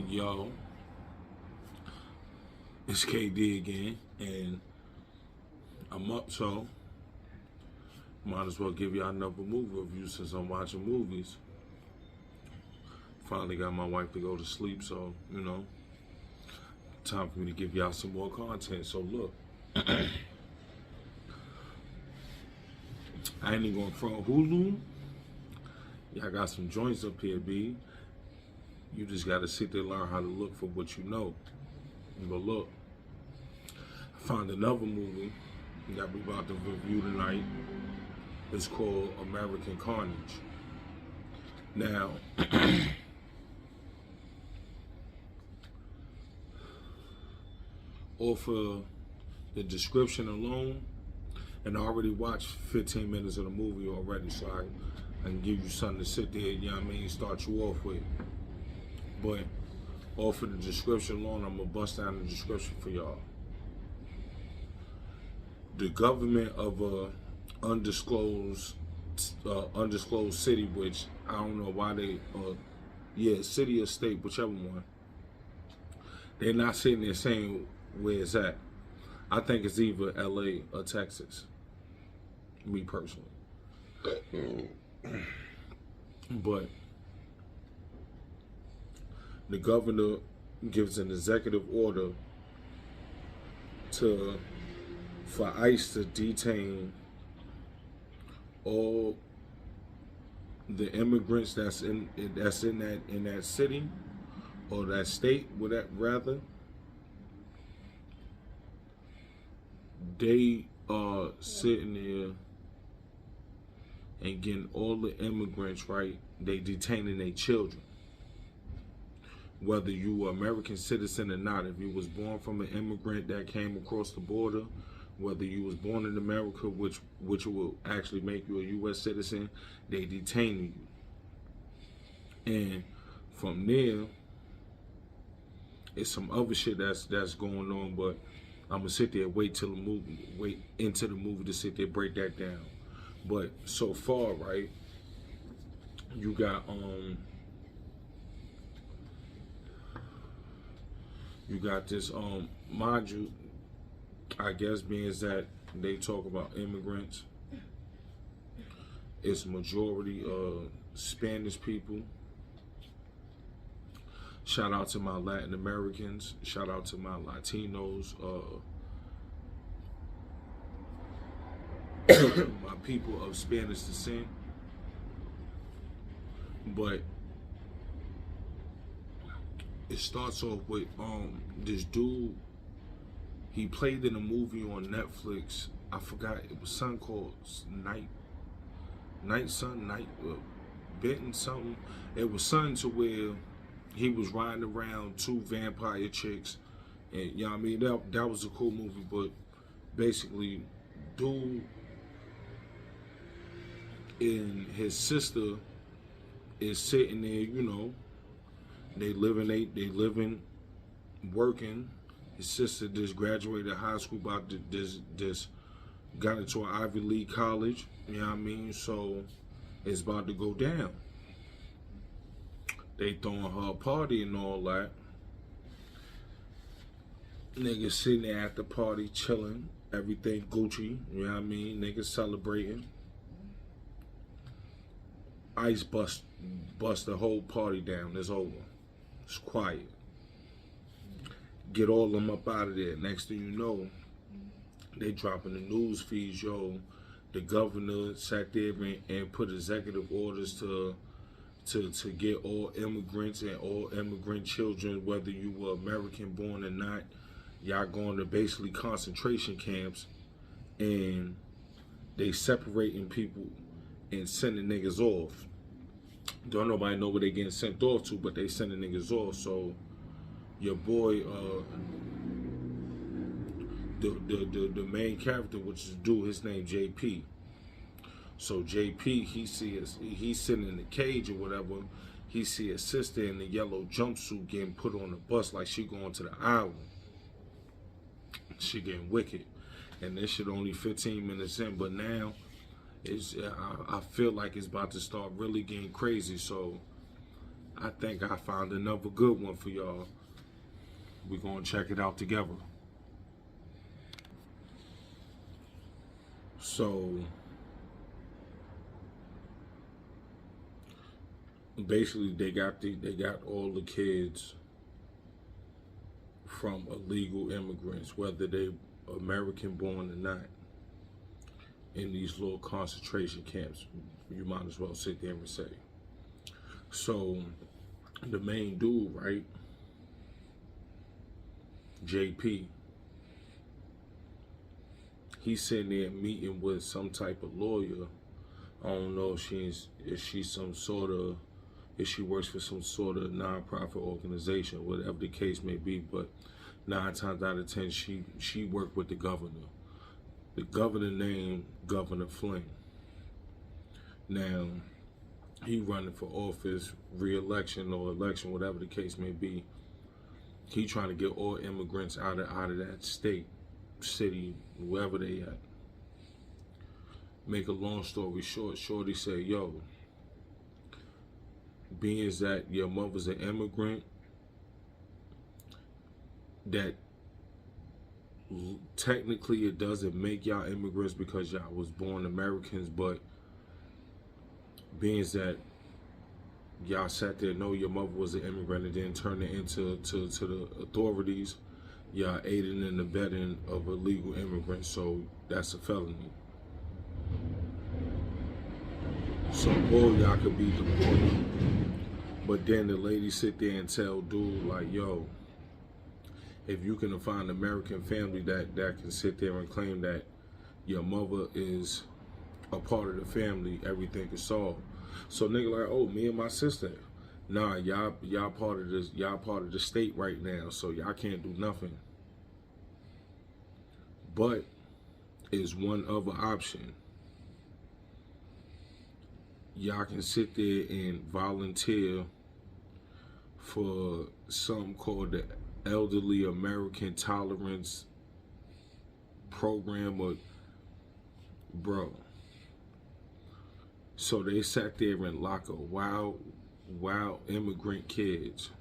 Yo, it's KD again, and I'm up, so might as well give y'all another movie review since I'm watching movies. Finally got my wife to go to sleep, so, time for me to give y'all some more content. So, look, I ain't even going front Hulu. Y'all got some joints up here, B. You just got to sit there and learn how to look for what you know. But look, I found another movie that we about to review tonight. It's called American Carnage. Now, off of the description alone, and I already watched 15 minutes of the movie already, so I can give you something to sit there, start you off with. But off of the description alone, I'm gonna bust down the description for y'all. The government of a undisclosed city, which I don't know why city or state, whichever one. They're not sitting there saying where it's at. I think it's either LA or Texas. Me personally. But the governor gives an executive order for ICE to detain all the immigrants that's in that city or that state, rather. They are sitting there and getting all the immigrants, right? They detaining their children. Whether you were American citizen or not, if you was born from an immigrant that came across the border, whether you was born in America, which will actually make you a U.S. citizen, they detain you. And from there, it's some other shit that's going on, but I'm gonna sit there and wait into the movie to sit there break that down. But so far, right, you got this mind you, I guess being that they talk about immigrants, it's majority Spanish people. Shout out to my Latin Americans. Shout out to my Latinos. My people of Spanish descent. But it starts off with this dude. He played in a movie on Netflix. I forgot, it was something called Benton something. It was something to where he was riding around two vampire chicks, and that was a cool movie. But basically, dude and his sister is sitting there, they living, working. His sister just graduated high school, about this got into an Ivy League college, so it's about to go down. They throwing her a party and all that. Niggas sitting there at the party chilling, everything Gucci, niggas celebrating. ICE bust the whole party down. It's over. It's quiet. Get all of them up out of there. Next thing you know, they dropping the news feeds, yo. The governor sat there and put executive orders to get all immigrants and all immigrant children, whether you were American born or not, y'all going to basically concentration camps, and they separating people and sending niggas off. Don't nobody know where they getting sent off to, but they sending niggas off. So your boy, the main character, which is dude, his name JP. So JP, he's sitting in the cage or whatever. He see his sister in the yellow jumpsuit getting put on the bus like she going to the island. She getting wicked, and this shit only 15 minutes in, but now I feel like it's about to start really getting crazy. So I think I found another good one for y'all. We're going to check it out together. So, basically, they got all the kids from illegal immigrants, whether they American born or not, in these little concentration camps. You might as well sit there and say. So, the main dude, right, JP, he's sitting there meeting with some type of lawyer. I don't know if she works for some sort of non-profit organization, whatever the case may be, but 9 times out of 10, she worked with the governor. The governor named Governor Flynn. Now, he running for office, re-election or election, whatever the case may be. He trying to get all immigrants out of that state, city, wherever they at. Make a long story short, Shorty said, yo, being that your mother's an immigrant, that technically it doesn't make y'all immigrants because y'all was born Americans, but being that y'all sat there, know your mother was an immigrant and then turned it into to the authorities, y'all aiding and abetting of illegal immigrants, so that's a felony. So all y'all could be deported. But then the lady sit there and tell dude like, yo, if you can find an American family that can sit there and claim that your mother is a part of the family, everything is solved. So nigga like, oh, me and my sister, nah, y'all part of this, y'all part of the state right now, so y'all can't do nothing. But is one other option. Y'all can sit there and volunteer for something called the Elderly American Tolerance Program, or bro. So they sat there and lock a wild immigrant kids.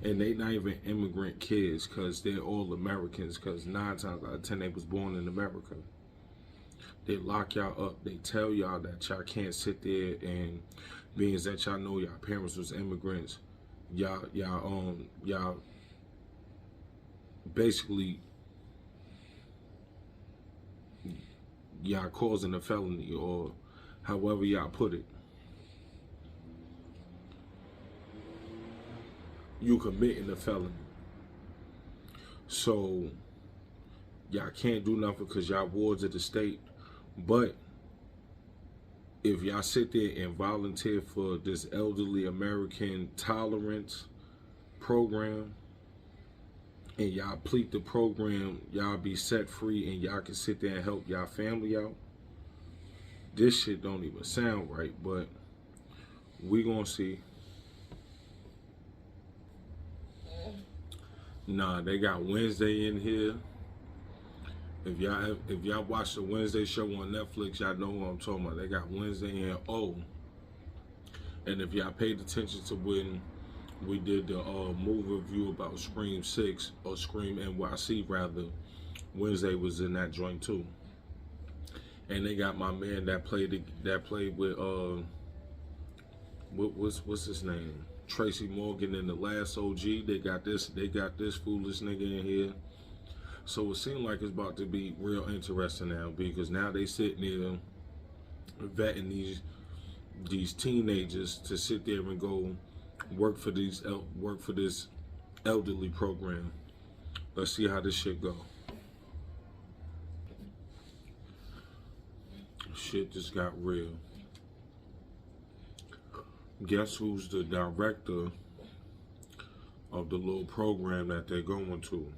And they not even immigrant kids because they're all Americans, because 9 times out of 10 they was born in America. They lock y'all up. They tell y'all that y'all can't sit there, and being that y'all know y'all parents was immigrants, y'all basically y'all causing a felony, or however y'all put it. You committing a felony. So y'all can't do nothing because y'all wards of the state. But if y'all sit there and volunteer for this Elderly American Tolerance Program, and y'all complete the program, y'all be set free and y'all can sit there and help y'all family out. This shit don't even sound right, but we gonna see. Nah, they got Wednesday in here. If y'all watch the Wednesday show on Netflix, y'all know what I'm talking about. They got Wednesday in and if y'all paid attention to when we did the movie review about Scream 6 or Scream NYC rather, Wednesday was in that joint too. And they got my man that played with what's his name? Tracy Morgan in The Last OG. They got this foolish nigga in here. So it seemed like it's about to be real interesting now, because now they sitting there vetting these teenagers to sit there and go work for this elderly program. Let's see how this shit go. Shit just got real. Guess who's the director of the little program that they're going to?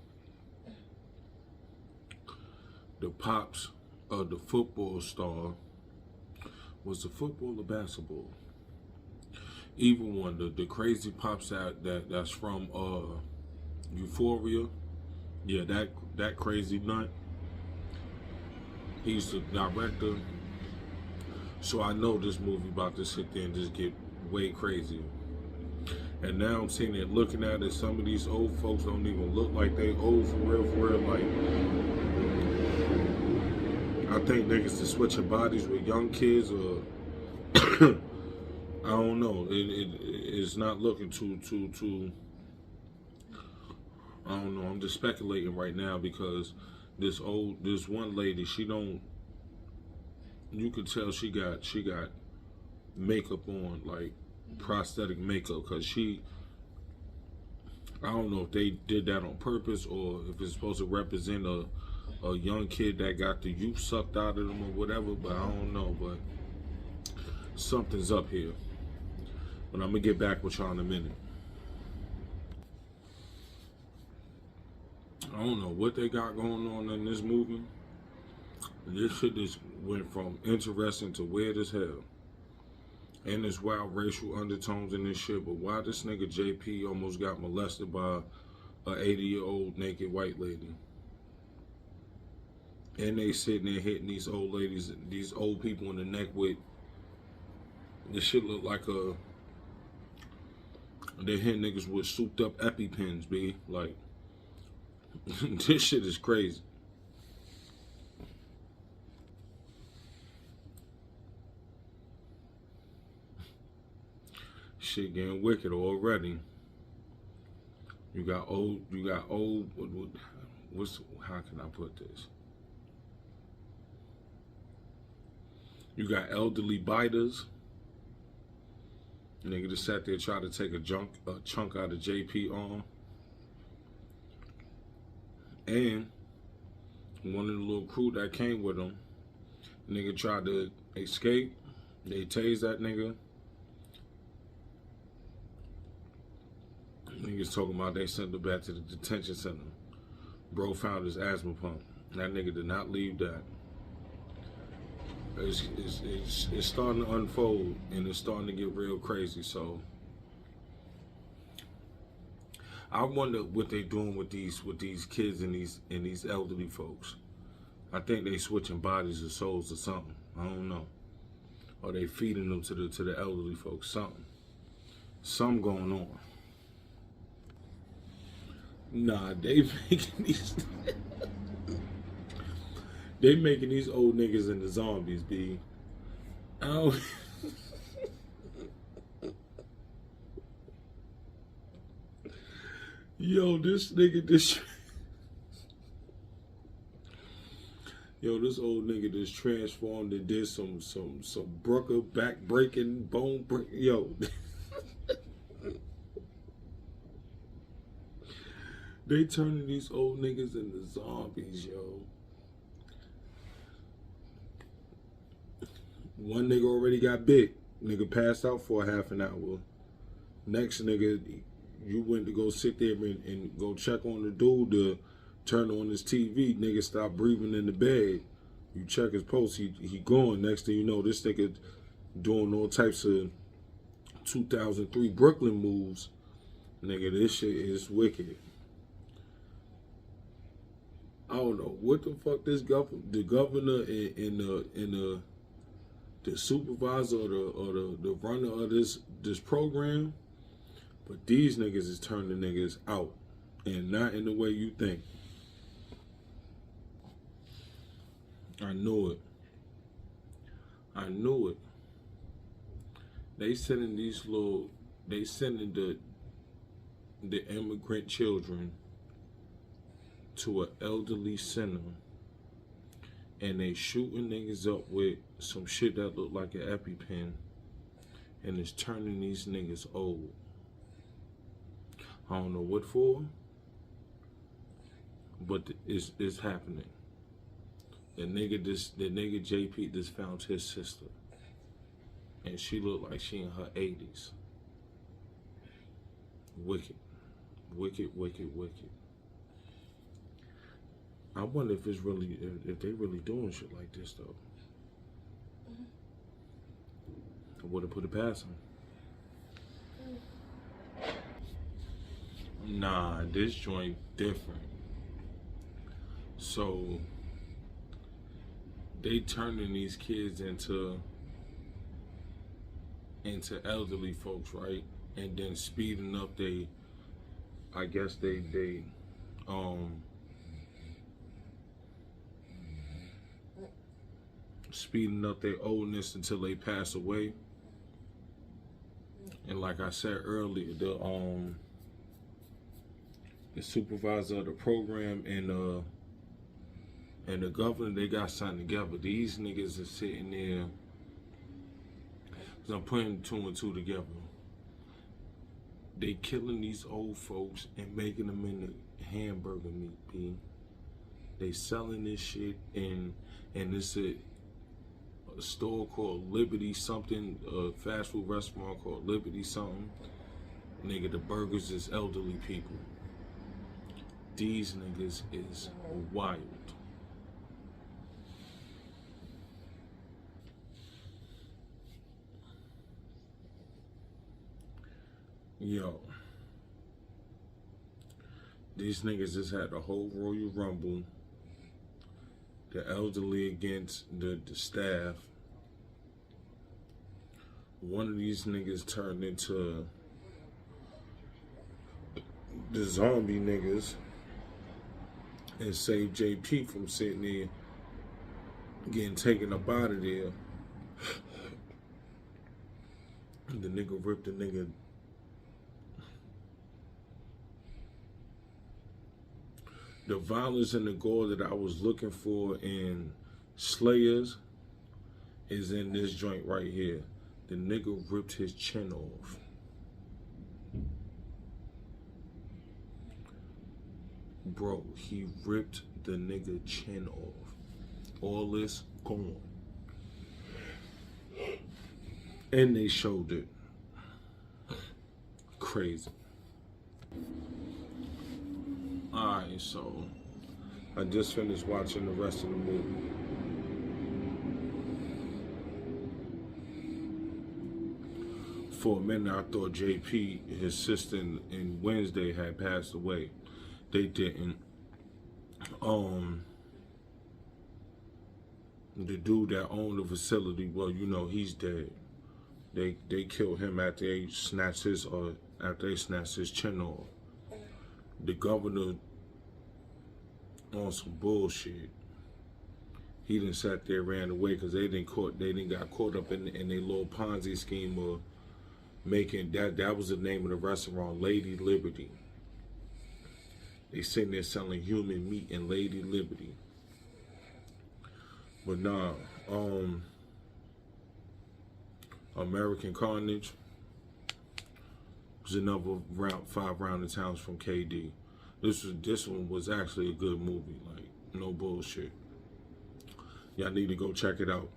The pops of the football star. Was it football or basketball? Either one. The crazy pops that's from Euphoria. Yeah, that crazy nut. He's the director. So I know this movie about to sit there and just get way crazier. And now I'm sitting there looking at it. Some of these old folks don't even look like they old for real, for real. Like, I think niggas to switching bodies with young kids, or I don't know. It's not looking too. I don't know. I'm just speculating right now because this one lady, she don't. You could tell she got makeup on, like prosthetic makeup, because I don't know if they did that on purpose or if it's supposed to represent a young kid that got the youth sucked out of them or whatever, but I don't know. But something's up here. But I'm gonna get back with y'all in a minute. I don't know what they got going on in this movie. This shit just went from interesting to weird as hell. And there's wild racial undertones in this shit, but why this nigga JP almost got molested by a 80-year-old naked white lady? And they sitting there hitting these old ladies, these old people in the neck with, this shit look like they hit niggas with souped up EpiPens, B. Like, this shit is crazy. Shit getting wicked already. You got old, how can I put this? You got elderly biters. Nigga just sat there trying to take a chunk out of JP arm. And one of the little crew that came with him, nigga tried to escape. They tased that nigga. Niggas talking about they sent him back to the detention center. Bro found his asthma pump. That nigga did not leave that. It's starting to unfold, and it's starting to get real crazy. So I wonder what they doing with these kids and these elderly folks. I think they switching bodies or souls or something. I don't know. Or they feeding them to the elderly folks. Something going on. Nah, they making these old niggas into zombies, B. Oh. Yo, this old nigga just transformed and did some Brooker back breaking, bone break. Yo. They turning these old niggas into zombies, yo. One nigga already got bit. Nigga passed out for a half an hour. Next nigga, you went to go sit there and go check on the dude to turn on his TV. Nigga stopped breathing in the bed. You check his pulse, he gone. Next thing you know, this nigga doing all types of 2003 Brooklyn moves. Nigga, this shit is wicked. I don't know what the fuck the governor and the supervisor or the runner of this program, but these niggas is turning niggas out, and not in the way you think. I knew it. They sending the immigrant children to an elderly center, and they shooting niggas up with some shit that look like an EpiPen, and it's turning these niggas old. I don't know what for, but it's happening. The nigga JP just found his sister, and she looked like she in her 80s. Wicked. I wonder if if they really doing shit like this though. I would've put it past them. Nah, this joint different. So they turning these kids into elderly folks, right? and then speeding up they, I guess they speeding up their oldness until they pass away. And like I said earlier, the supervisor of the program and the governor, they got something together. These niggas are sitting there, cause I'm putting 2 and 2 together. They killing these old folks and making them into hamburger meat, B. They selling this shit and it's a store called Liberty something, a fast food restaurant called Liberty something. Nigga, the burgers is elderly people. These niggas is wild. Yo, these niggas just had the whole Royal Rumble, the elderly against the staff. One of these niggas turned into the zombie niggas and saved JP from sitting there getting taken up out of there. The nigga ripped the nigga. The violence and the gore that I was looking for in Slayers is in this joint right here. The nigga ripped his chin off. Bro, he ripped the nigga chin off. All this gone. And they showed it. Crazy. Alright, so I just finished watching the rest of the movie. For a minute, I thought JP, his sister in Wednesday, had passed away. They didn't. The dude that owned the facility, well, you know, he's dead. They killed him after they snatched his chin off. The governor, on some bullshit, he done sat there, ran away because they didn't got caught up in their little Ponzi scheme of making that was the name of the restaurant, Lady Liberty. They sitting there selling human meat in Lady Liberty. But nah, American Carnage was another 5 round of towns from KD. This one was actually a good movie, like no bullshit. Y'all need to go check it out.